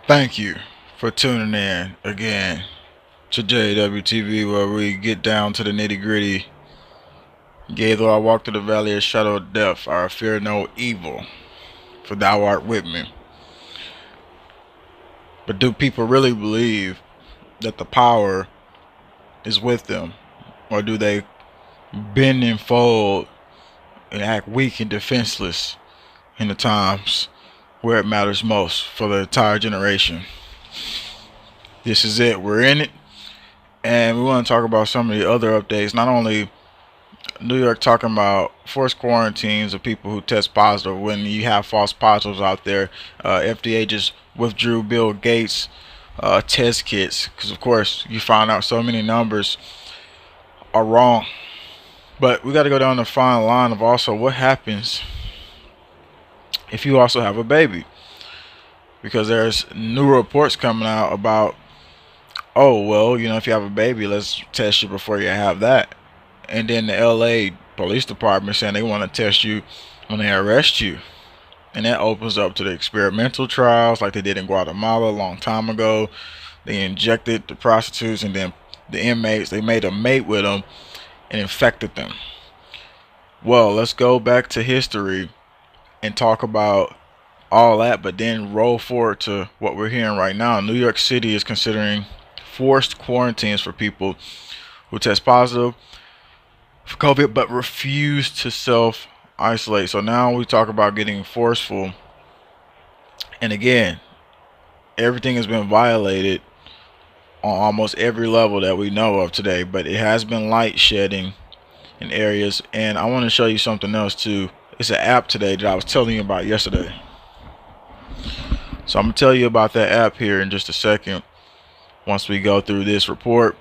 Thank you for tuning in again to JWTV, where we get down to the nitty gritty. Yea, though I walk through the valley of shadow of death, I fear no evil, for thou art with me. But do people really believe that the power is with them? Or do they bend and fold and act weak and defenseless in the times where it matters most for the entire generation? This is it. We're in it. And we want to talk about some of the other updates. Not only New York talking about forced quarantines of people who test positive when you have false positives out there. FDA just withdrew Bill Gates' test kits because, of course, you find out so many numbers are wrong. But we got to go down the fine line of also what happens if you also have a baby, because there's new reports coming out about, oh, well, if you have a baby, let's test you before you have that. And then the LA police department saying they want to test you when they arrest you. And that opens up to the experimental trials like they did in Guatemala a long time ago. They injected the prostitutes and then the inmates, they made a mate with them and infected them. Well, let's go back to history and talk about all that, but then roll forward to what we're hearing right now. New York City is considering forced quarantines for people who test positive for COVID but refuse to self-isolate. So now we talk about getting forceful. And again, everything has been violated on almost every level that we know of today, but it has been light shedding in areas. And I want to show you something else too. It's an app today that I was telling you about yesterday. So I'm going to tell you about that app here in just a second once we go through this report.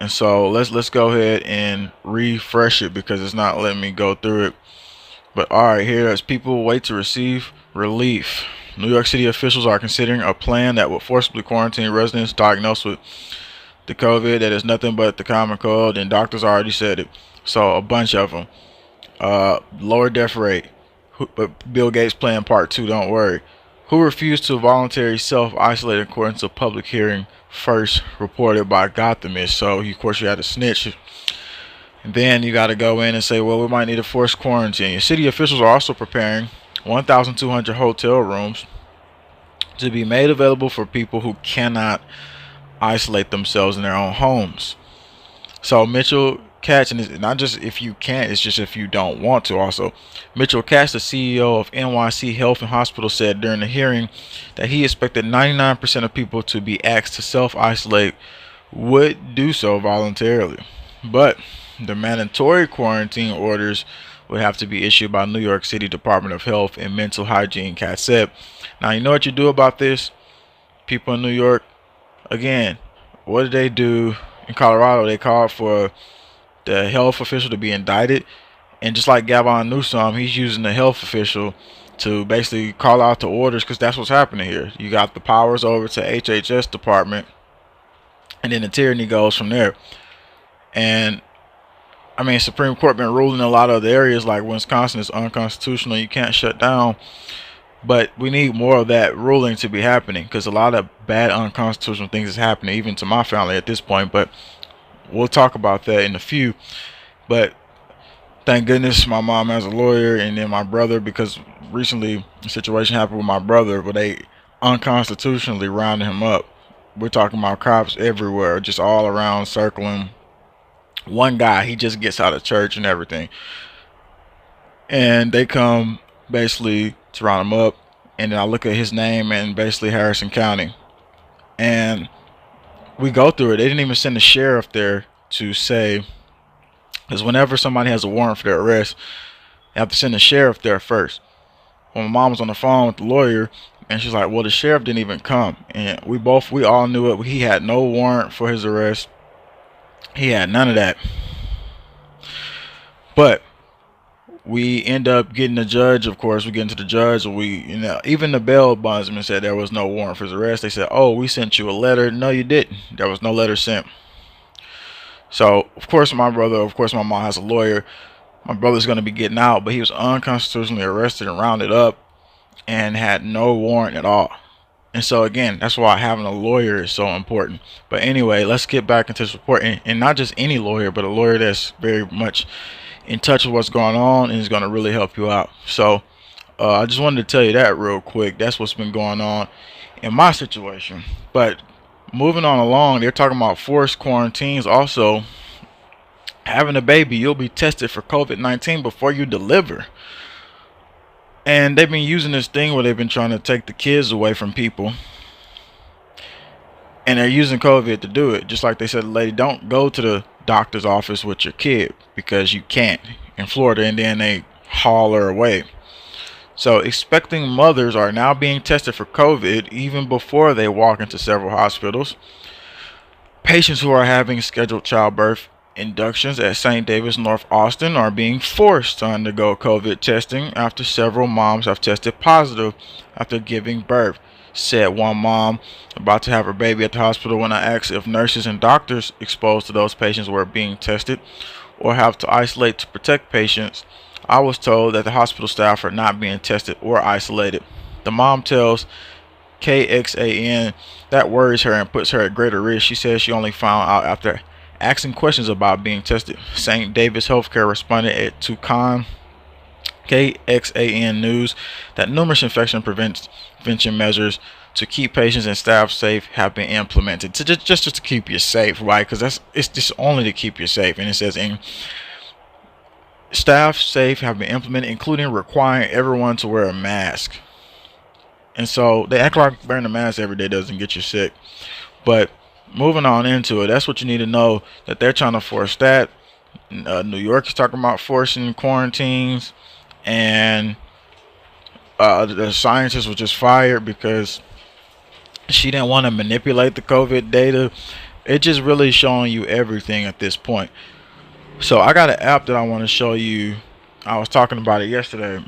And so let's go ahead and refresh it because it's not letting me go through it. But all right, here as people wait to receive relief. New York City officials are considering a plan that would forcibly quarantine residents diagnosed with the COVID that is nothing but the common cold, and doctors already said it. So a bunch of them. Lower death rate. But Bill Gates plan part 2, don't worry. Who refused to voluntarily self-isolate according to a public hearing first reported by Gothamist. So of course you had to snitch. And then you got to go in and say, well, we might need a forced quarantine. City officials are also preparing 1,200 hotel rooms to be made available for people who cannot isolate themselves in their own homes. So Mitchell Katz, and it's not just if you can't, it's just if you don't want to also. Mitchell Katz, the CEO of NYC Health and Hospital, said during the hearing that he expected 99% of people to be asked to self-isolate would do so voluntarily. But the mandatory quarantine orders would have to be issued by New York City Department of Health and Mental Hygiene, Katz said. Now, you know what you do about this? People in New York, again, what did they do in Colorado? They called for the health official to be indicted, and just like Gavin Newsom, he's using the health official to basically call out the orders, because that's what's happening here. You got the powers over to HHS department, and then the tyranny goes from there. And I mean, Supreme Court been ruling in a lot of other areas, like Wisconsin is unconstitutional, you can't shut down. But we need more of that ruling to be happening, because a lot of bad unconstitutional things is happening, even to my family at this point. But we'll talk about that in a few. But thank goodness my mom has a lawyer, and then my brother, because recently a situation happened with my brother where they unconstitutionally rounded him up. We're talking about cops everywhere, just all around circling one guy. He just gets out of church and everything, and they come basically to round him up. And then I look at his name and basically Harrison County, and we go through it. They didn't even send the sheriff there to say, because whenever somebody has a warrant for their arrest, they have to send the sheriff there first. When my mom was on the phone with the lawyer, and she's like, well, the sheriff didn't even come. And we all knew it. He had no warrant for his arrest. He had none of that. But we end up getting the judge. Of course, we get into the judge. Even the bail bondsman said there was no warrant for his arrest. They said, oh, we sent you a letter. No, you didn't. There was no letter sent. So, of course, my mom has a lawyer. My brother's going to be getting out, but he was unconstitutionally arrested and rounded up and had no warrant at all. And so again, that's why having a lawyer is so important. But anyway, let's get back into this report, and not just any lawyer, but a lawyer that's very much in touch with what's going on and is going to really help you out. So I just wanted to tell you that real quick. That's what's been going on in my situation. But moving on along, they're talking about forced quarantines. Also, having a baby, you'll be tested for COVID-19 before you deliver. And they've been using this thing where they've been trying to take the kids away from people, and they're using COVID to do it. Just like they said, lady, don't go to the doctor's office with your kid because you can't in Florida, and then they haul her away. So expecting mothers are now being tested for COVID even before they walk into several hospitals. Patients who are having scheduled childbirth inductions at St. David's North Austin are being forced to undergo COVID testing after several moms have tested positive after giving birth, said one mom about to have her baby at the hospital. When I asked if nurses and doctors exposed to those patients were being tested or have to isolate to protect patients, I was told that the hospital staff are not being tested or isolated. The mom tells KXAN that worries her and puts her at greater risk. She says she only found out after asking questions about being tested. St. David's Healthcare responded to KXAN News that numerous infection prevention measures to keep patients and staff safe have been implemented. Just to keep you safe, right? Because it's just only to keep you safe. And it says in staff safe have been implemented, including requiring everyone to wear a mask. And so they act like wearing a mask every day doesn't get you sick. But moving on into it, that's what you need to know, that they're trying to force that. New York is talking about forcing quarantines, and the scientist was just fired because she didn't want to manipulate the COVID data. It's just really showing you everything at this point. So I got an app that I want to show you. I was talking about it yesterday,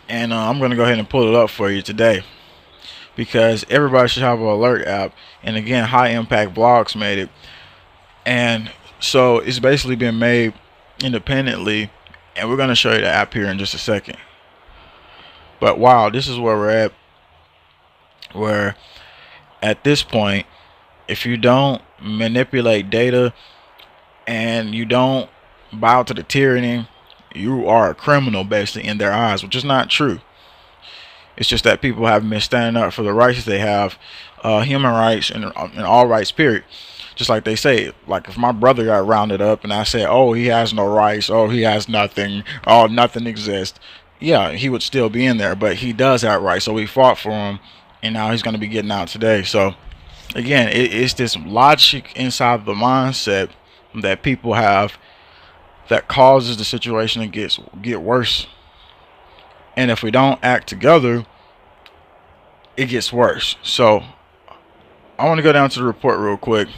and I'm going to go ahead and pull it up for you today, because everybody should have an alert app. And again, High Impact Blogs made it, and so it's basically been made independently, and we're going to show you the app here in just a second. But wow, this is where we're at, where at this point, if you don't manipulate data and you don't bow to the tyranny, you are a criminal basically in their eyes, which is not true. It's just that people haven't been standing up for the rights they have, human rights and all rights, period. Just like they say, like if my brother got rounded up and I said, oh, he has no rights, oh, he has nothing, oh, nothing exists, yeah, he would still be in there, but he does have rights. So we fought for him, and now he's going to be getting out today. So again, it's this logic inside the mindset that people have that causes the situation to get worse. And if we don't act together, it gets worse. So I want to go down to the report real quick.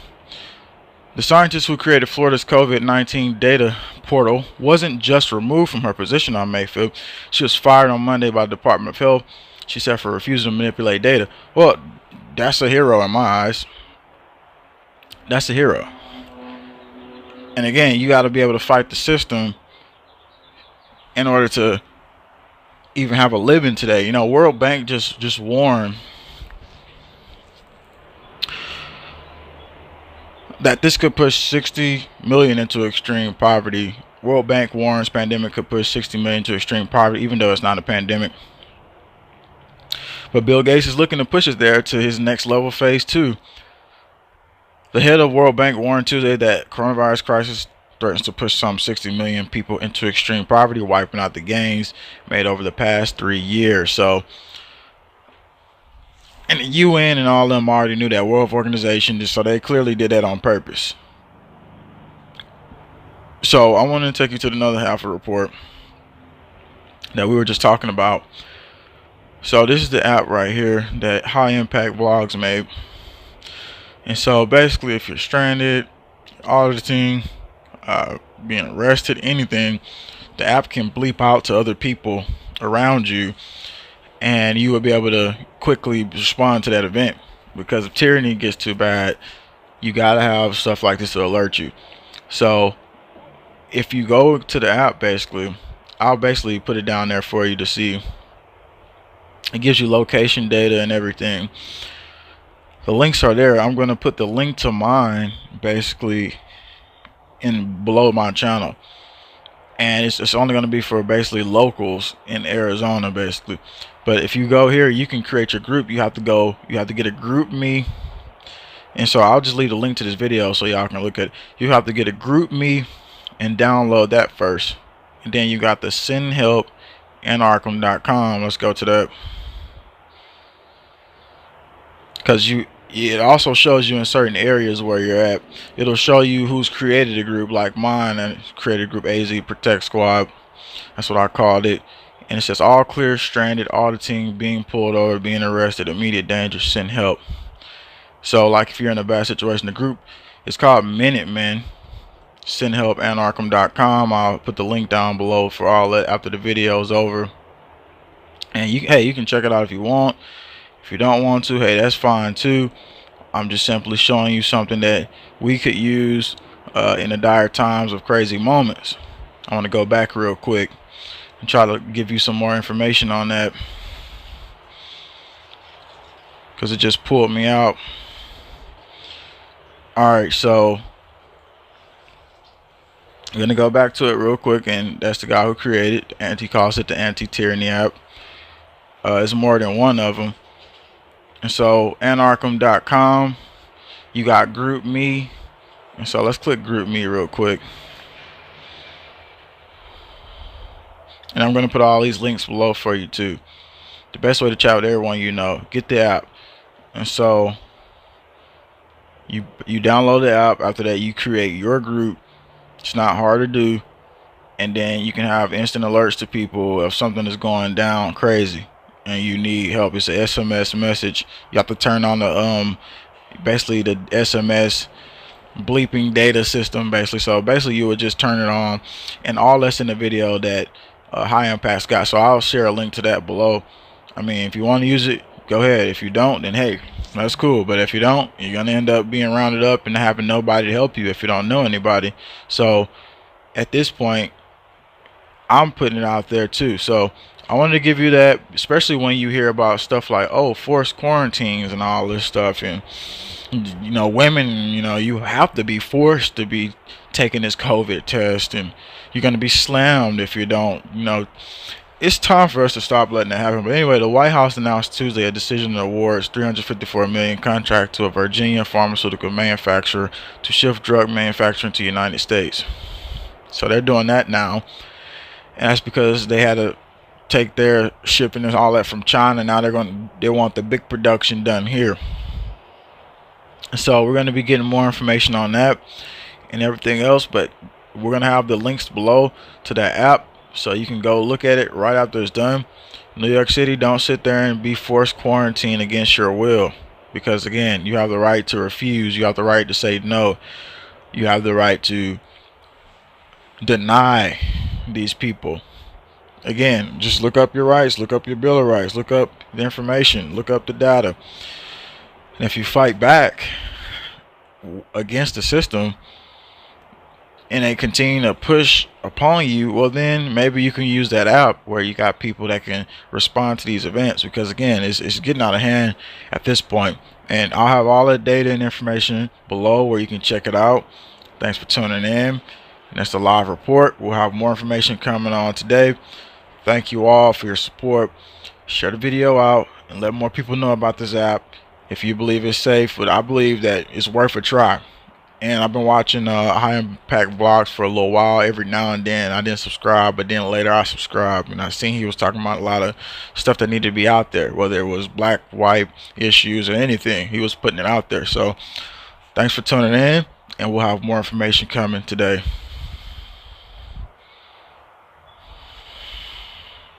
The scientist who created Florida's COVID-19 data portal wasn't just removed from her position on May 5th. She was fired on Monday by the Department of Health, she said, for refusing to manipulate data. Well, that's a hero in my eyes. That's a hero. And again, you got to be able to fight the system in order to even have a living today. You know, World Bank just warned that this could push 60 million into extreme poverty. World Bank warns pandemic could push 60 million into extreme poverty, even though it's not a pandemic. But Bill Gates is looking to push us there to his next level, phase 2. The head of World Bank warned Tuesday that coronavirus crisis threatens to push some 60 million people into extreme poverty, wiping out the gains made over the past 3 years. So, and the UN and all of them already knew that, World Organization, so they clearly did that on purpose. So I want to take you to another half of the report that we were just talking about. So this is the app right here that High Impact Blogs made. And so basically, if you're stranded, auditing, being arrested, anything, the app can bleep out to other people around you, and you will be able to quickly respond to that event. Because if tyranny gets too bad, you gotta have stuff like this to alert you. So if you go to the app, basically, I'll basically put it down there for you to see. It gives you location data and everything. The links are there. I'm going to put the link to mine basically in below my channel, and it's only going to be for basically locals in Arizona basically. But if you go here, you can create your group. You have to get a group me. And so I'll just leave the link to this video so y'all can look at it. You have to get a group me and download that first. And then you got the send help anarchm.com. Let's go to that. Because it also shows you in certain areas where you're at. It'll show you who's created a group, like mine, and created a group AZ Protect Squad. That's what I called it. And it says all clear, stranded, auditing, being pulled over, being arrested, immediate danger, send help. So like if you're in a bad situation, the group is called Minutemen. Send help anarchm.com. I'll put the link down below for all that after the video is over. And you can check it out if you want. If you don't want to, hey, that's fine too. I'm just simply showing you something that we could use in the dire times of crazy moments. I want to go back real quick and try to give you some more information on that, because it just pulled me out. Alright, so I'm gonna go back to it real quick, and that's the guy who created he calls it the anti-tyranny app. It's more than one of them. And so anarchm.com, you got group me, and so let's click group me real quick, and I'm gonna put all these links below for you too. The best way to chat with everyone you know, get the app. And so you download the app. After that, you create your group. It's not hard to do, and then you can have instant alerts to people if something is going down crazy and you need help. It's an SMS message. You have to turn on the basically the SMS bleeping data system basically. So basically you would just turn it on, and all that's in the video that High Impact's got. So I'll share a link to that below. I mean, if you want to use it, go ahead. If you don't, then hey, that's cool. But if you don't, you're gonna end up being rounded up and having nobody to help you if you don't know anybody. So at this point, I'm putting it out there too. So I wanted to give you that, especially when you hear about stuff like, oh, forced quarantines and all this stuff, and you know, women, you know, you have to be forced to be taking this COVID test, and you're gonna be slammed if you don't. You know, it's time for us to stop letting that happen. But anyway, the White House announced Tuesday a decision to award $354 million contract to a Virginia pharmaceutical manufacturer to shift drug manufacturing to the United States. So they're doing that now, and that's because they had to take their shipping and all that from China. Now they want the big production done here. So we're going to be getting more information on that and everything else, but we're going to have the links below to that app, so you can go look at it right after it's done. New York City, don't sit there and be forced quarantine against your will, because again, you have the right to refuse. You have the right to say no. You have the right to deny these people. Again, just look up your rights, look up your Bill of Rights, look up the information, look up the data. And if you fight back against the system and they continue to push upon you, well then maybe you can use that app where you got people that can respond to these events, because again, it's getting out of hand at this point. And I'll have all that data and information below where you can check it out. Thanks for tuning in. And that's the live report. We'll have more information coming on today. Thank you all for your support. Share the video out and let more people know about this app if you believe it's safe. But I believe that it's worth a try. And I've been watching high impact vlogs for a little while. Every now and then I didn't subscribe, but then later I subscribed, and I seen he was talking about a lot of stuff that needed to be out there, whether it was black, white issues or anything. He was putting it out there. So thanks for tuning in, and we'll have more information coming today.